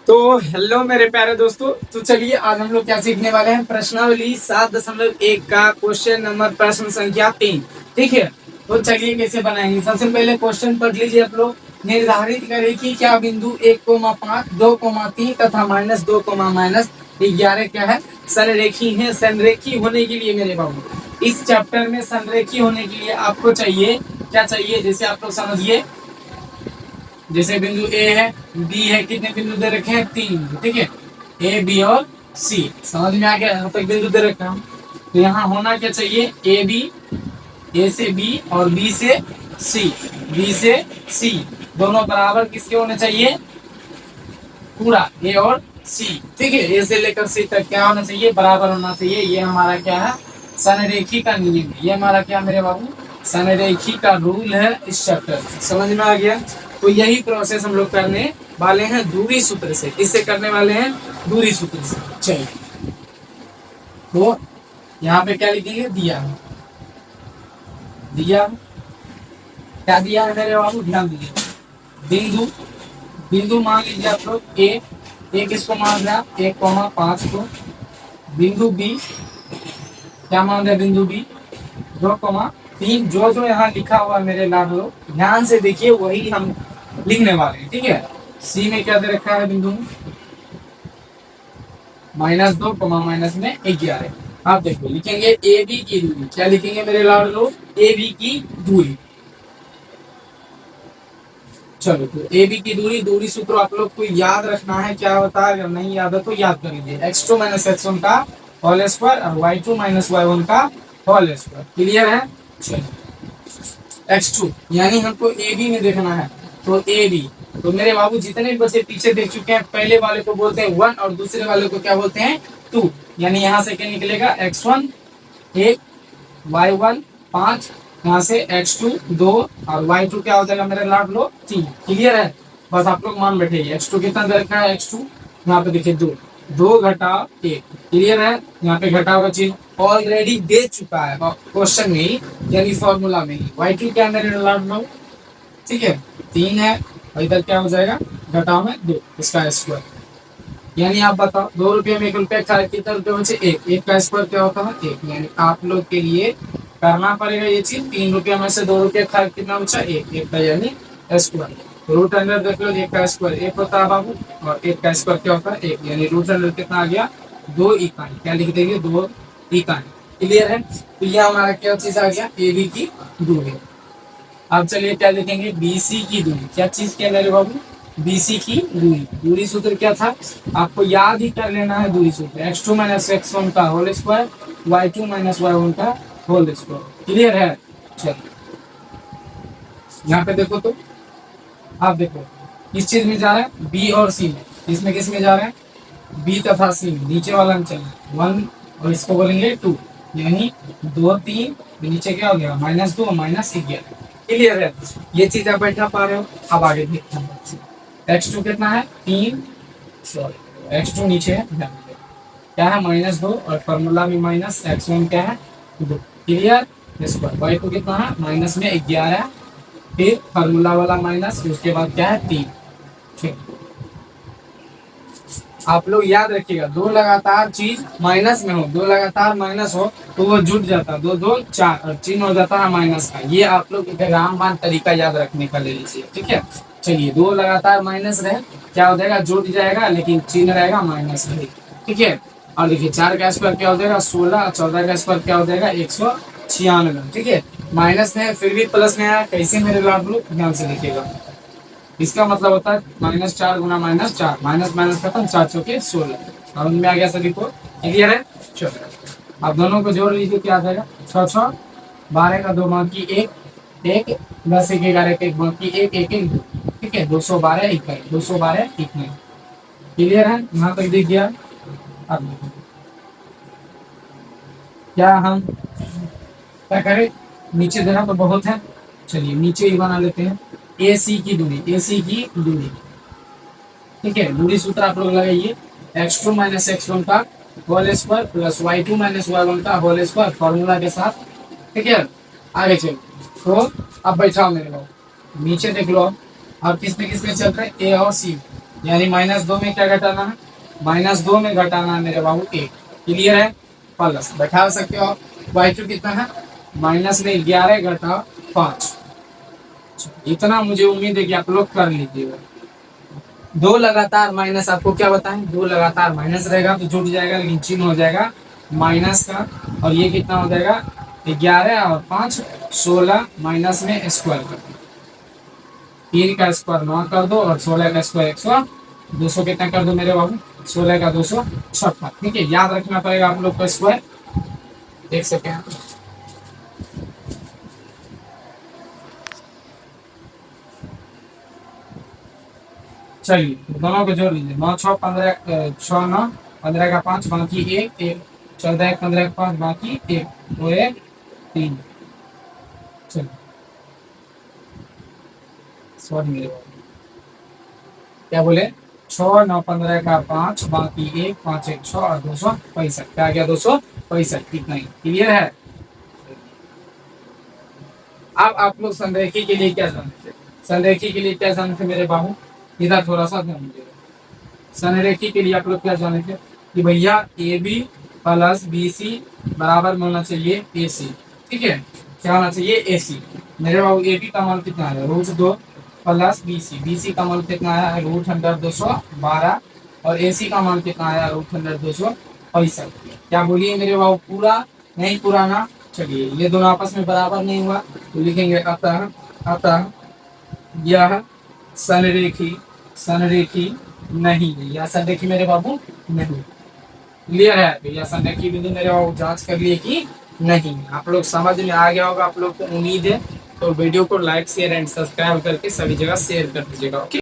तो हेलो मेरे प्यारे दोस्तों। तो चलिए आज हम लोग क्या सीखने वाले हैं, प्रश्नावली 7.1 का क्वेश्चन नंबर प्रश्न संख्या 3। ठीक है, तो चलिए कैसे बनाएंगे। सबसे पहले क्वेश्चन पढ़ लीजिए आप लोग। निर्धारित करें कि क्या बिंदु 1,5 2,3 तथा -2,-11 क्या है, संरेखी है। संरेखी होने के लिए मेरे बाबू इस चैप्टर में संरेखी होने के लिए आपको चाहिए क्या चाहिए, जैसे आप लोग समझिए। जैसे बिंदु ए है, बी है, कितने बिंदु दे रखे हैं, 3। ठीक है, ए बी और सी समझ में आ गया। यहाँ तक बिंदु दे रखा हूं, तो यहाँ होना क्या चाहिए, ए बी, ए से बी और बी से सी, बी से सी दोनों बराबर किसके होने चाहिए, पूरा ए और सी। ठीक है, ए से लेकर सी तक क्या होना चाहिए, बराबर होना चाहिए। ये हमारा क्या है, संरेखी का नियम है। ये हमारा क्या मेरे बाबू, संरेखी का रूल है इस चैप्टर। समझ में आ गया। तो यही प्रोसेस हम लोग करने वाले हैं दूरी सूत्र से। किससे करने वाले हैं, दूरी सूत्र से। चलिए, तो यहाँ पे क्या लिखेंगे, दिया दिया क्या दिया है मेरे बाबू, ध्यान दीजिए। बिंदु बिंदु मान लीजिए आप लोग ए किसको मान रहा है, 1,5 को। बिंदु बी क्या मान रहे हैं, बिंदु बी 2,3। जो जो यहाँ लिखा हुआ है मेरे लाभ लोग ध्यान से देखिए, वही हम लिखने वाले हैं। ठीक है, सी में क्या दे रखा है, बिंदु -2, -11। आप देखो लिखेंगे ए बी की दूरी। क्या लिखेंगे मेरे लाभ लोग, ए बी की दूरी। चलो, तो ए बी की दूरी, दूरी सूत्र आप लोग को याद रखना है। क्या होता है, अगर नहीं याद है तो याद कर लीजिए। x2 - x1 का होल स्क्वायर और y2 - y1 का होल स्क्वायर। क्लियर है। चलिए, x2 यानी हमको ए बी में देखना है, तो ए बी। तो मेरे बाबू जितने भी बच्चे पीछे देख चुके हैं, पहले वाले को बोलते हैं 1 और दूसरे वाले को क्या बोलते हैं, 2। यानी यहाँ से क्या निकलेगा, x1 1, y1 5, यहाँ से x2 2 और y2 क्या हो जाएगा मेरे लाभ लोग, 3। क्लियर है। बस आप लोग मान बैठे। x2 कितना दे रखा है, x2 यहाँ पे देखिए 2, 2 घटा 1। क्लियर है। यहाँ पे घटाव का चीज ऑलरेडी दे चुका है क्वेश्चन में ही, यानी फॉर्मूला में ही। y2 क्या मेरे लाभ लोग, ठीक है 3 है, और इधर क्या हो जाएगा, घटाव में 2, इसका स्क्वायर। यानी आप बताओ, 2 रुपये में 1 रुपया खा, कितने रुपये बचे, 1 का स्क्वायर क्या होता है, 1। यानी आप लोग के लिए करना पड़ेगा ये चीज। 3 रुपया में से 2 रुपया खा, कितना बचा, 1 का यानी स्क्वायर। रूट अंडर देख लो, 1 का स्क्वायर 1 होता है बाबू, और 1 का स्क्वायर क्या होता है, 1। यानी रूट अंडर कितना आ गया, 2 इकाई। क्या लिख देंगे, 2 इकाई। क्लियर है। तो ये हमारा क्या चीज आ गया, ए बी की दूरी। अब चलिए क्या लिखेंगे, बीसी की दूरी। क्या चीज क्या मेरे बाबू, बीसी की दूरी। दूरी सूत्र क्या था, आपको याद ही कर लेना है दूरी सूत्र। x2 - x1 का होल स्क्वायर, y2 - y1 का होल स्क्वायर। क्लियर है। चलिए, यहाँ पे देखो, तो आप देखो किस चीज में जा रहे हैं, बी और सी में। इसमें किस में जा रहे हैं, बी तथा सी में। नीचे वाला में चले 1 और इसको बोलेंगे 2, यानी 2 3, नीचे क्या हो गया, -2 -11। क्लियर है। ये चीज आप बैठा पा रहे हो। अब आगे देखते हैं, x2 कितना है, 3, सॉरी x2 नीचे है, क्या है, -2 और फॉर्मूला में -x1 क्या है, 2। क्लियर। स्क्वायर y2 कितना है, माइनस में 11, फिर फॉर्मूला वाला माइनस, उसके बाद क्या है, 3। ठीक, आप लोग याद रखिएगा, दो लगातार चीज माइनस में हो, दो लगातार माइनस हो तो वो जुट जाता है, 2 2 4 और चिन्ह हो जाता है माइनस का। ये आप लोग एक रामबाण तरीका याद रखने का ले लीजिए। ठीक है। चलिए, 2 लगातार माइनस रहे, क्या हो जाएगा, जुट जाएगा, लेकिन चिन्ह रहेगा माइनस रहे। ठीक है। और देखिए 4 का स्क्वायर क्या हो जाएगा, 16, 14 का स्क्वायर क्या हो जाएगा, 196। ठीक है, माइनस में फिर भी प्लस में आया, कैसे मेरे लाभ लोग ध्यान से देखिएगा। इसका मतलब होता है -4 गुना -4, माइनस माइनस खत्म, 4 चौके 16। और उनमें आ गया सभी को। क्लियर है। चलो, अब दोनों को जोड़ लीजिए, क्या आ जाएगा, 6 6 12 का 2 बाकी 1 1, 10 1 11 के 1 बाकी 1 1 1 2। ठीक है, 212 इकाई, 212 इकाई। क्लियर है, यहाँ तक दिख गया। अब देखो, क्या हम क्या करें, नीचे देना तो बहुत है, चलिए नीचे ही बना लेते हैं। ए सी की दूरी, ए सी की दूरी। ठीक है, दूरी सूत्र आप लोग लगाइए, x2 - x1 का whole square plus y2 - y1 का होल स्क्वायर, फॉर्मूला के साथ। ठीक है, आगे चलो। तो अब बैठाओ मेरे लोग, नीचे देख लो। अब किसमें किसमें चल रहे हैं, ए और सी। यानी -2 में क्या घटाना है, -2 में घटाना है मेरे बाबू 1। क्लियर है, प्लस बैठा सकते हो आप। y2 कितना है, माइनस में 11 घटा 5। इतना मुझे उम्मीद है कि आप लोग कर लीजिएगा। दो लगातार माइनस, आपको क्या बताएं, दो लगातार माइनस रहेगा तो जुट जाएगा, लेकिन चिन्ह हो जाएगा माइनस का। और ये कितना हो जाएगा, 11 और 5 16, माइनस में स्क्वायर कर दो, 3 का स्क्वायर 9 कर दो, और 16 का स्क्वायर 100, 200 कितना कर दो मेरे बाबू, 16 का 256। ठीक है, याद रखना पड़ेगा आप लोग को स्क्वायर, देख सके हैं। चलिए दोनों को जोड़ लीजिए, 9 6 15, 6 9, 15 का 5 बाकी 1 1, 14 1 15 का 5 बाकी 1 2 1 3। चलिए सॉरी मेरे बाबू, क्या बोले, 6 9 15 का 5 बाकी 1 5 1 6 और 265, क्या गया 265, कितना ही। क्लियर है। अब आप लोग संरेखी के लिए क्या जानते थे, संरेखी के लिए क्या जानते थे मेरे बाबू, इधर थोड़ा सा ध्यान दीजिएगा। संरेखी के लिए आप लोग क्या जाने थे कि भैया A B plus B C बराबर में होना चाहिए ए सी। ठीक है, क्या होना चाहिए, ए सी। मेरे बाबू ए बी का मान कितना है, √2 प्लस बी सी का मान कितना है, √100 212, और ए सी का मान कितना है, √100 265। क्या बोलिए मेरे बाबू, पूरा नहीं पुराना। चलिए ये दोनों आपस में बराबर नहीं हुआ तो लिखेंगे अतः यह संरेखी संरेखी नहीं है, या संरेखी मेरे बाबू नहीं। क्लियर है, तो यह संरेखी बिंदु मेरे बाबू जांच कर लिए कि नहीं। आप लोग समझ में आ गया होगा, आप लोग को उम्मीद है। तो वीडियो को लाइक शेयर एंड सब्सक्राइब करके सभी जगह शेयर कर दीजिएगा। ओके।